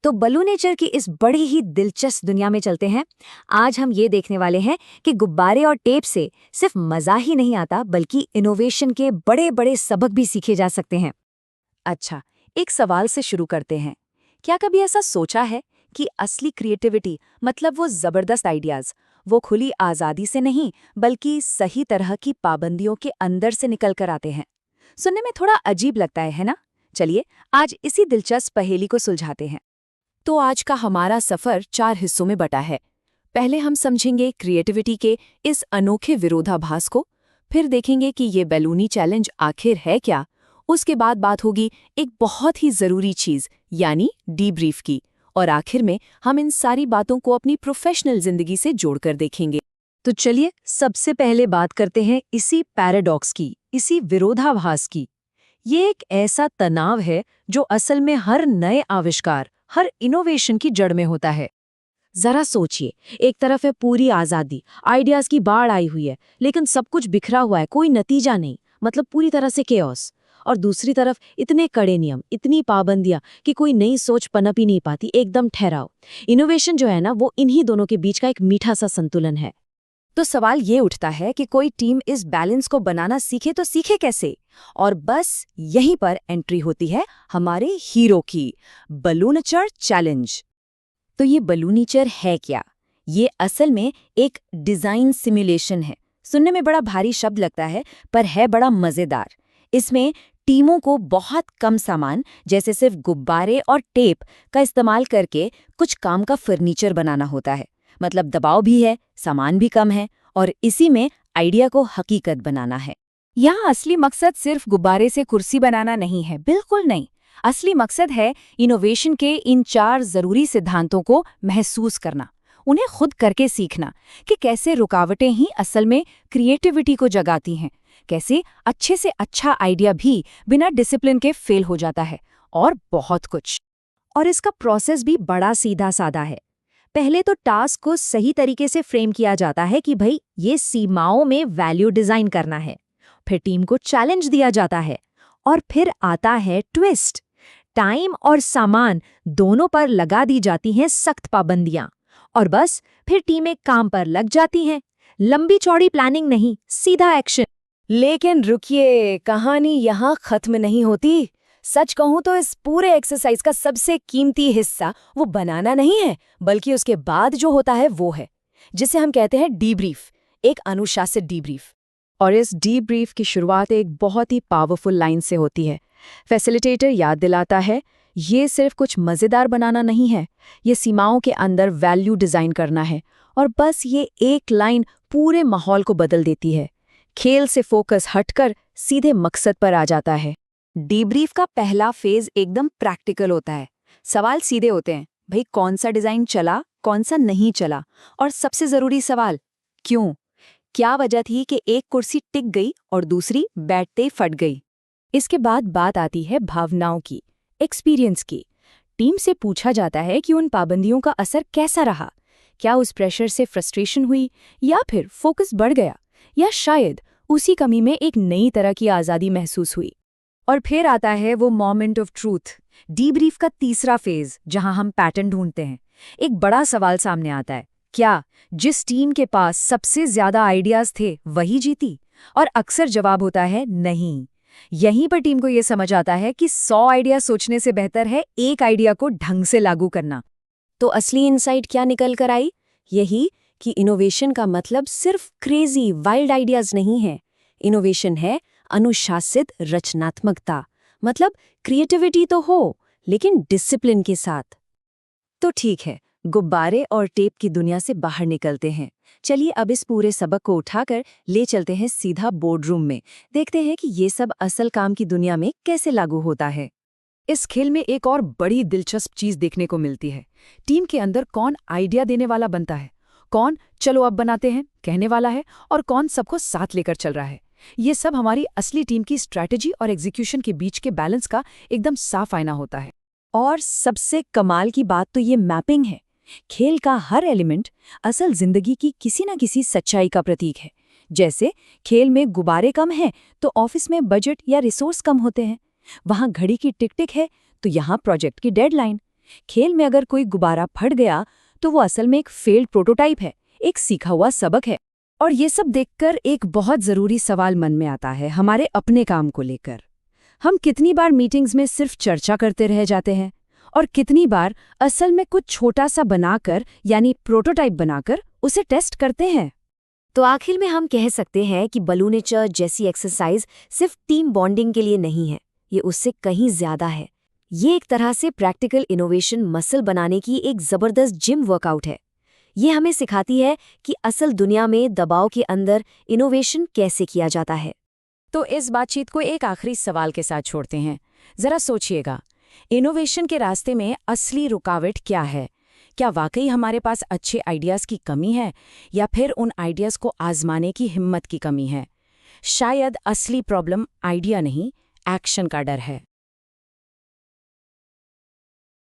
तो बलूनेचर की इस बड़ी ही दिलचस्प दुनिया में चलते हैं। आज हम ये देखने वाले हैं कि गुब्बारे और टेप से सिर्फ मजा ही नहीं आता बल्कि इनोवेशन के बड़े बड़े सबक भी सीखे जा सकते हैं। अच्छा, एक सवाल से शुरू करते हैं। क्या कभी ऐसा सोचा है कि असली क्रिएटिविटी मतलब वो जबरदस्त आइडियाज, वो खुली आज़ादी से नहीं बल्कि सही तरह की पाबंदियों के अंदर से निकल कर आते हैं? सुनने में थोड़ा अजीब लगता है ना? चलिए आज इसी दिलचस्प पहेली को सुलझाते हैं। तो आज का हमारा सफर 4 हिस्सों में बटा है। पहले हम समझेंगे क्रिएटिविटी के इस अनोखे विरोधाभास को, फिर देखेंगे कि ये बैलूनी चैलेंज आखिर है क्या। उसके बाद बात होगी एक बहुत ही जरूरी चीज यानी डीब्रीफ की, और आखिर में हम इन सारी बातों को अपनी प्रोफेशनल जिंदगी से जोड़कर देखेंगे। तो चलिए सबसे पहले बात करते हैं इसी पैराडॉक्स की, इसी विरोधाभास की। ये एक ऐसा तनाव है जो असल में हर नए आविष्कार, हर इनोवेशन की जड़ में होता है। जरा सोचिए, एक तरफ है पूरी आजादी, आइडियाज की बाढ़ आई हुई है, लेकिन सब कुछ बिखरा हुआ है, कोई नतीजा नहीं, मतलब पूरी तरह से केओस। और दूसरी तरफ इतने कड़े नियम, इतनी पाबंदियां कि कोई नई सोच पनप ही नहीं पाती, एकदम ठहराव। इनोवेशन जो है ना, वो इन्हीं दोनों के बीच का एक मीठा सा संतुलन है। तो सवाल ये उठता है कि कोई टीम इस बैलेंस को बनाना सीखे तो सीखे कैसे? और बस यहीं पर एंट्री होती है हमारे हीरो की, बलूनेचर चैलेंज। तो ये बलूनेचर है क्या? ये असल में एक डिजाइन सिमुलेशन है। सुनने में बड़ा भारी शब्द लगता है, पर है बड़ा मजेदार। इसमें टीमों को बहुत कम सामान, जैसे सिर्फ गुब्बारे और टेप का इस्तेमाल करके कुछ काम का फर्नीचर बनाना होता है। मतलब दबाव भी है, सामान भी कम है, और इसी में आइडिया को हकीकत बनाना है। यहाँ असली मकसद सिर्फ गुब्बारे से कुर्सी बनाना नहीं है, बिल्कुल नहीं। असली मकसद है इनोवेशन के इन 4 जरूरी सिद्धांतों को महसूस करना, उन्हें खुद करके सीखना कि कैसे रुकावटें ही असल में क्रिएटिविटी को जगाती हैं, कैसे अच्छे से अच्छा आइडिया भी बिना डिसिप्लिन के फेल हो जाता है, और बहुत कुछ। और इसका प्रोसेस भी बड़ा सीधा साधा है। पहले तो टास्क को सही तरीके से फ्रेम किया जाता है कि भाई ये सीमाओं में वैल्यू डिजाइन करना है। फिर टीम को चैलेंज दिया जाता है, और फिर आता है ट्विस्ट। टाइम और सामान दोनों पर लगा दी जाती हैं सख्त पाबंदियां, और बस फिर टीमें काम पर लग जाती हैं। लंबी चौड़ी प्लानिंग नहीं, सीधा एक्शन। लेकिन रुकिए, कहानी यहाँ खत्म नहीं होती। सच कहूं तो इस पूरे एक्सरसाइज का सबसे कीमती हिस्सा वो बनाना नहीं है, बल्कि उसके बाद जो होता है वो है, जिसे हम कहते हैं डीब्रीफ, एक अनुशासित डीब्रीफ। और इस डीब्रीफ की शुरुआत एक बहुत ही पावरफुल लाइन से होती है। फैसिलिटेटर याद दिलाता है, ये सिर्फ कुछ मज़ेदार बनाना नहीं है, ये सीमाओं के अंदर वैल्यू डिज़ाइन करना है। और बस ये एक लाइन पूरे माहौल को बदल देती है। खेल से फोकस हटकर सीधे मकसद पर आ जाता है। डीब्रीफ का पहला फेज एकदम प्रैक्टिकल होता है। सवाल सीधे होते हैं, भाई कौन सा डिज़ाइन चला, कौन सा नहीं चला, और सबसे ज़रूरी सवाल, क्यों? क्या वजह थी कि एक कुर्सी टिक गई और दूसरी बैठते ही फट गई? इसके बाद बात आती है भावनाओं की, एक्सपीरियंस की। टीम से पूछा जाता है कि उन पाबंदियों का असर कैसा रहा। क्या उस प्रेशर से फ्रस्ट्रेशन हुई, या फिर फोकस बढ़ गया, या शायद उसी कमी में एक नई तरह की आज़ादी महसूस हुई? और फिर आता है वो मोमेंट ऑफ ट्रूथ, डीब्रीफ का तीसरा फेज, जहां हम पैटर्न ढूंढते हैं। एक बड़ा सवाल सामने आता है, क्या जिस टीम के पास सबसे ज्यादा आइडियाज थे वही जीती? और अक्सर जवाब होता है नहीं। यहीं पर टीम को यह समझ आता है कि 100 आइडिया सोचने से बेहतर है एक आइडिया को ढंग से लागू करना। तो असली इनसाइट क्या निकल कर आई? यही कि इनोवेशन का मतलब सिर्फ क्रेजी वाइल्ड आइडियाज नहीं है। इनोवेशन है अनुशासित रचनात्मकता। मतलब क्रिएटिविटी तो हो, लेकिन डिसिप्लिन के साथ। तो ठीक है, गुब्बारे और टेप की दुनिया से बाहर निकलते हैं। चलिए अब इस पूरे सबक को उठाकर ले चलते हैं सीधा बोर्डरूम में। देखते हैं कि ये सब असल काम की दुनिया में कैसे लागू होता है। इस खेल में एक और बड़ी दिलचस्प चीज देखने को मिलती है। टीम के अंदर कौन आइडिया देने वाला बनता है, कौन चलो अब बनाते हैं कहने वाला है, और कौन सबको साथ लेकर चल रहा है। ये सब हमारी असली टीम की स्ट्रैटेजी और एग्जीक्यूशन के बीच के बैलेंस का एकदम साफ आईना होता है। और सबसे कमाल की बात तो ये मैपिंग है। खेल का हर एलिमेंट असल जिंदगी की किसी न किसी सच्चाई का प्रतीक है। जैसे खेल में गुब्बारे कम हैं तो ऑफिस में बजट या रिसोर्स कम होते हैं। वहाँ घड़ी की टिक टिक है तो यहाँ प्रोजेक्ट की डेडलाइन। खेल में अगर कोई गुब्बारा फट गया तो वो असल में एक फेल्ड प्रोटोटाइप है, एक सीखा हुआ सबक है। और ये सब देखकर एक बहुत ज़रूरी सवाल मन में आता है हमारे अपने काम को लेकर। हम कितनी बार मीटिंग्स में सिर्फ चर्चा करते रह जाते हैं और कितनी बार असल में कुछ छोटा सा बनाकर यानी प्रोटोटाइप बनाकर उसे टेस्ट करते हैं। तो आखिर में हम कह सकते हैं कि बलूनेचर जैसी एक्सरसाइज सिर्फ टीम बॉन्डिंग के लिए नहीं है, ये उससे कहीं ज्यादा है। ये एक तरह से प्रैक्टिकल इनोवेशन मसल बनाने की एक जबरदस्त जिम वर्कआउट है। ये हमें सिखाती है कि असल दुनिया में दबाव के अंदर इनोवेशन कैसे किया जाता है। तो इस बातचीत को एक आखिरी सवाल के साथ छोड़ते हैं। जरा सोचिएगा, इनोवेशन के रास्ते में असली रुकावट क्या है? क्या वाकई हमारे पास अच्छे आइडियाज़ की कमी है या फिर उन आइडियाज़ को आजमाने की हिम्मत की कमी है? शायद असली प्रॉब्लम आइडिया नहीं, एक्शन का डर है।